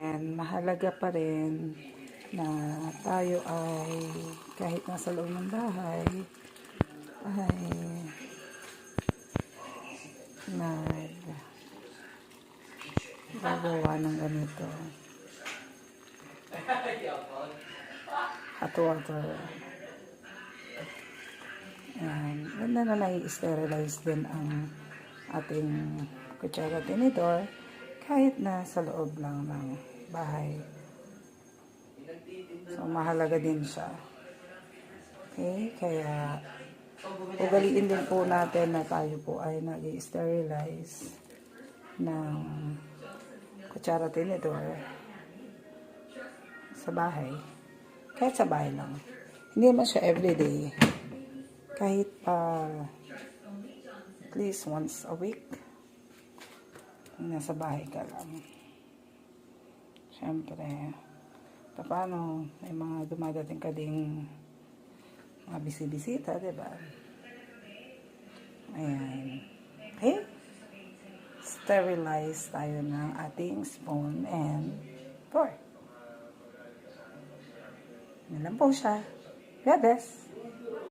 And mahalaga pa rin na tayo ay kahit nasa loob ng bahay ay gagawa ng ganito hot water. Ayan. Ganda na nai-sterilize din ang ating kutsara tinidor kahit na sa loob lang ng bahay. So, mahalaga din siya. Okay? Kaya, ugaliin din po natin na tayo po ay nag-sterilize ng kutsara tinidor sa bahay. Kahit sa bahay lang. Hindi naman siya everyday. Kahit at least once a week, nasa bahay ka lang. Siyempre, paano may mga dumadating ka ding mga bisibisita, diba? Ayan. Okay? Sterilize tayo ng ating spoon and fork. Yan lang po siya. God bless.